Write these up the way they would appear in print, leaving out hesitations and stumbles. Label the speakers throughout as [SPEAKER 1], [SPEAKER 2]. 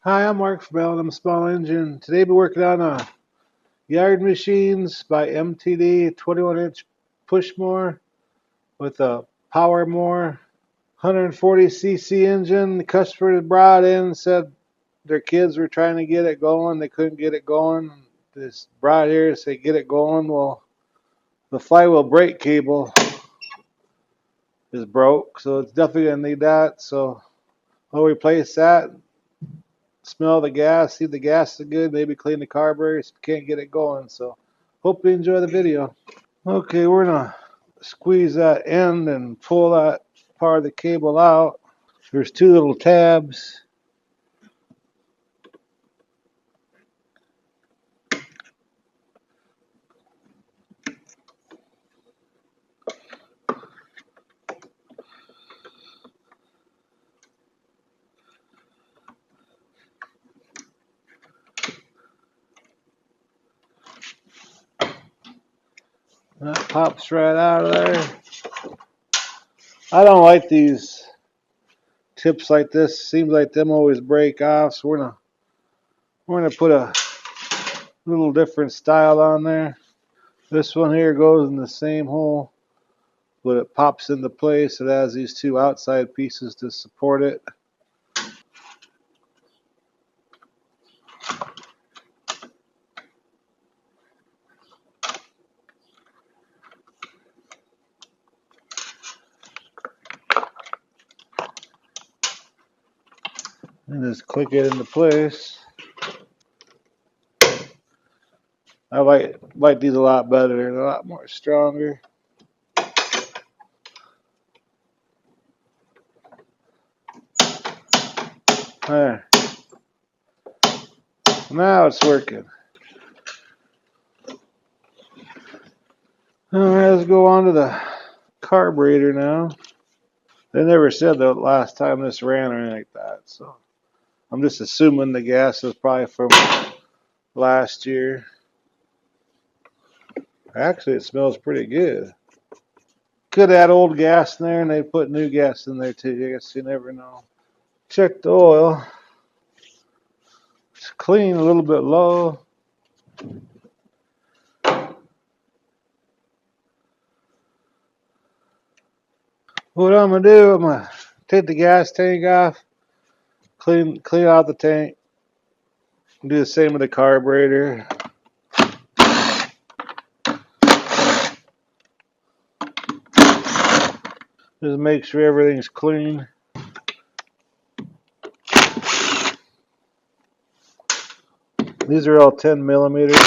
[SPEAKER 1] Hi, I'm Mark from L&M Small Engine. Today we're working on a Yard Machines by MTD 21-inch push mower with a power mower, 140cc engine. The customer brought in, said their kids were trying to get it going. They couldn't get it going. This brought here to say get it going. Well, the flywheel brake cable is broke, so it's definitely going to need that. So I'll replace that. Smell the gas, see if the gas is good, maybe clean the carburetor if you can't get it going. So hope you enjoy the video. Okay, we're gonna squeeze that end and pull that part of the cable out. There's two little tabs. That pops right out of there. I don't like these tips like this. Seems like them always break off, so we're gonna put a little different style on there. This one here goes in the same hole, but it pops into place. It has these two outside pieces to support it. And just click it into place. I like these a lot better. They're a lot more stronger. There. Now it's working. Alright, let's go on to the carburetor now. They never said the last time this ran or anything like that, so I'm just assuming the gas is probably from last year. Actually, it smells pretty good. Could add old gas in there and they put new gas in there too. I guess you never know. Check the oil. It's clean, a little bit low. What I'm gonna do, I'm gonna take the gas tank off, clean out the tank, do the same with the carburetor. Just make sure everything's clean. These are all 10 millimeters.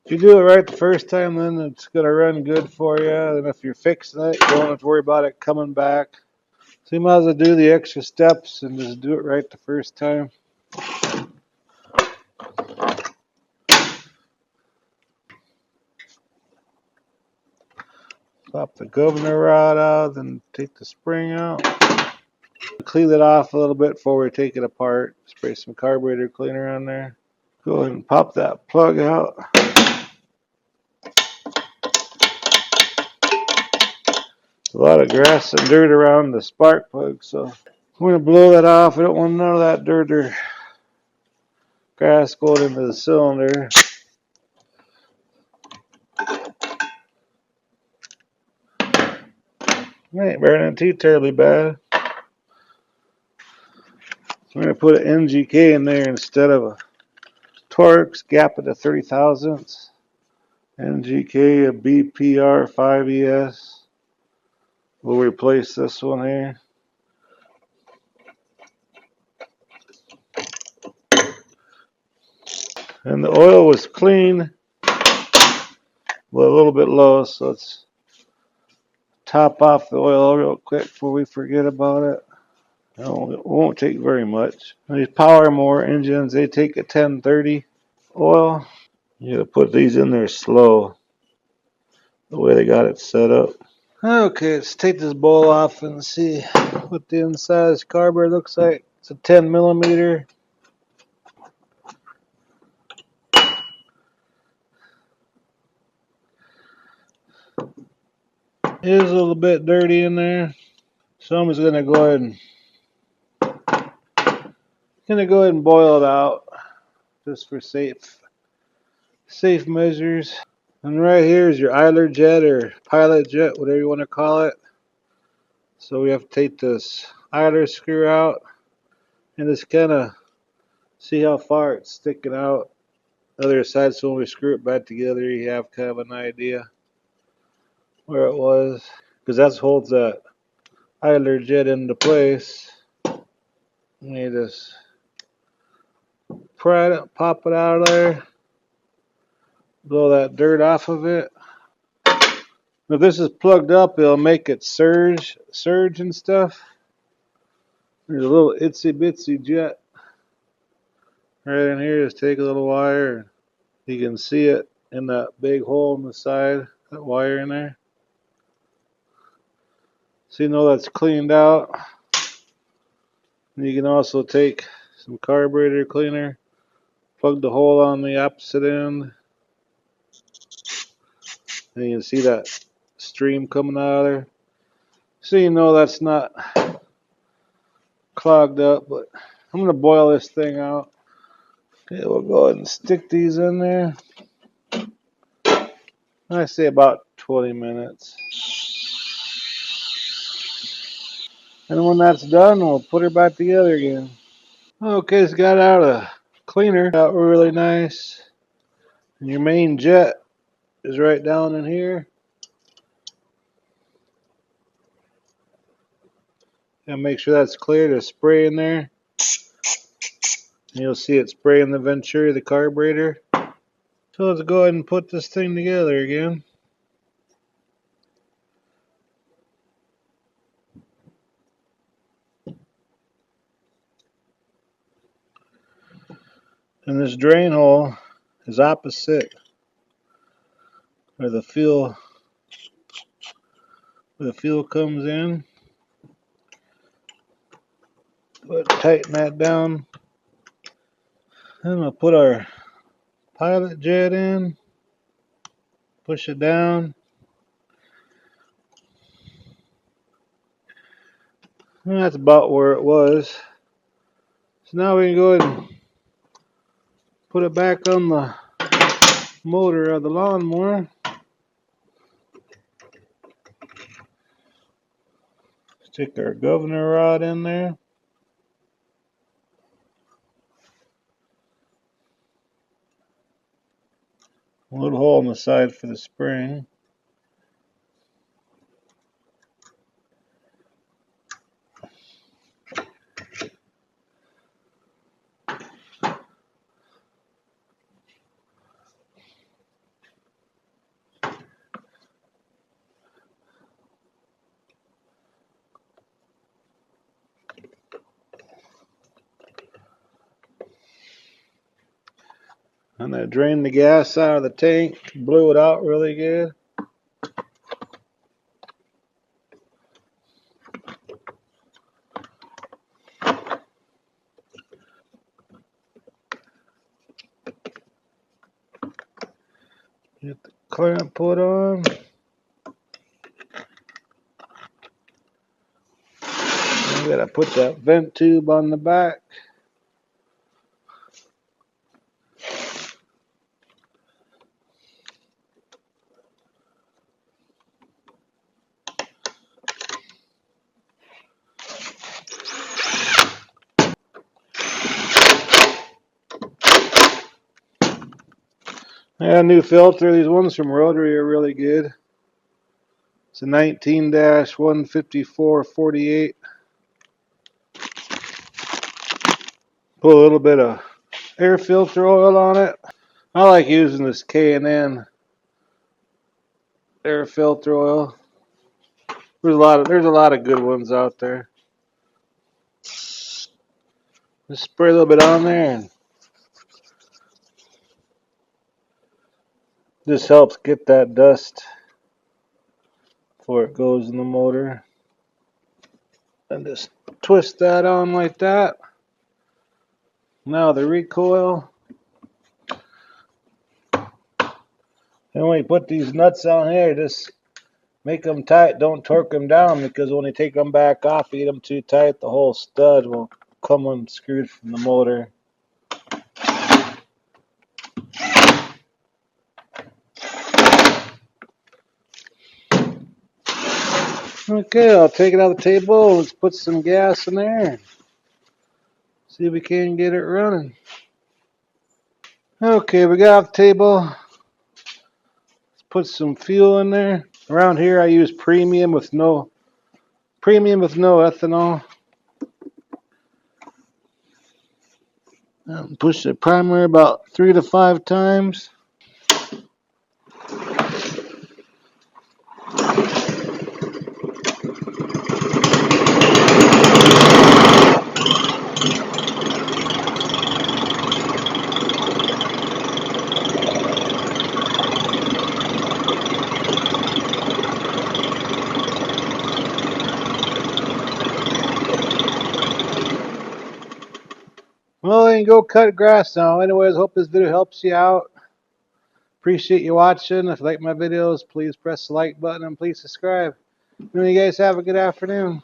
[SPEAKER 1] If you do it right the first time, then it's gonna run good for you. And if you're fixing it, you don't have to worry about it coming back. So you might as well do the extra steps and just do it right the first time. Pop the governor rod out, then take the spring out. Clean it off a little bit before we take it apart. Spray some carburetor cleaner on there. Go ahead and pop that plug out. A lot of grass and dirt around the spark plug, so I'm going to blow that off. I don't want none of that dirt or grass going into the cylinder. It ain't burning too terribly bad. I'm going to put an NGK in there instead of a Torx, gap it to 30 thousandths. NGK, a BPR 5ES. We'll replace this one here. And the oil was clean, but a little bit low, so let's top off the oil real quick before we forget about it. No, it won't take very much. These power mower engines, they take a 1030 oil. You gotta put these in there slow, the way they got it set up. Okay, let's take this bowl off and see what the inside of this carburetor looks like. It's a 10 millimeter. It is a little bit dirty in there, so I'm just gonna go ahead and boil it out just for safe measures. And right here is your idler jet or pilot jet, whatever you want to call it. So we have to take this idler screw out and just kind of see how far it's sticking out other side. So when we screw it back together, you have kind of an idea where it was, because that holds that idler jet into place. You just pry it, pop it out of there, blow that dirt off of it. If this is plugged up, it'll make it surge and stuff. There's a little itsy bitsy jet right in here. Just take a little wire. You can see it in that big hole in the side, that wire in there. So you know that's cleaned out. And you can also take some carburetor cleaner, plug the hole on the opposite end, and you can see that stream coming out of there. So you know that's not clogged up, but I'm going to boil this thing out. Okay, we'll go ahead and stick these in there. I say about 20 minutes. And when that's done, we'll put her back together again. Okay, it's got out of the cleaner. Out really nice. And your main jet is right down in here. And make sure that's clear to spray in there. And you'll see it spray in the venturi of the carburetor. So let's go ahead and put this thing together again. And this drain hole is opposite where the fuel comes in. Tighten that down. Then we'll put our pilot jet in. Push it down. And that's about where it was. So now we can go ahead and put it back on the motor of the lawnmower. Stick our governor rod in there. A little hole in the side for the spring. And I drained the gas out of the tank, blew it out really good. Get the clamp put on. I gotta put that vent tube on the back. Yeah, new filter. These ones from Rotary are really good. It's a 19-15448. Put a little bit of air filter oil on it. I like using this K&N air filter oil. There's a lot of good ones out there. Just spray a little bit on there, and this helps get that dust before it goes in the motor. And just twist that on like that. Now the recoil. And when you put these nuts on here, just Make them tight, don't torque them down, because when you take them back off, you get them too tight, the whole stud will come unscrewed from the motor. Okay, I'll take it out of the table. Let's put some gas in there. See if we can get it running. Okay, we got off the table. Let's put some fuel in there. Around here I use premium with no ethanol. Push the primer about 3 to 5 times. Well, then go cut grass now. Anyways, hope this video helps you out. Appreciate you watching. If you like my videos, please press the like button and please subscribe. You guys have a good afternoon.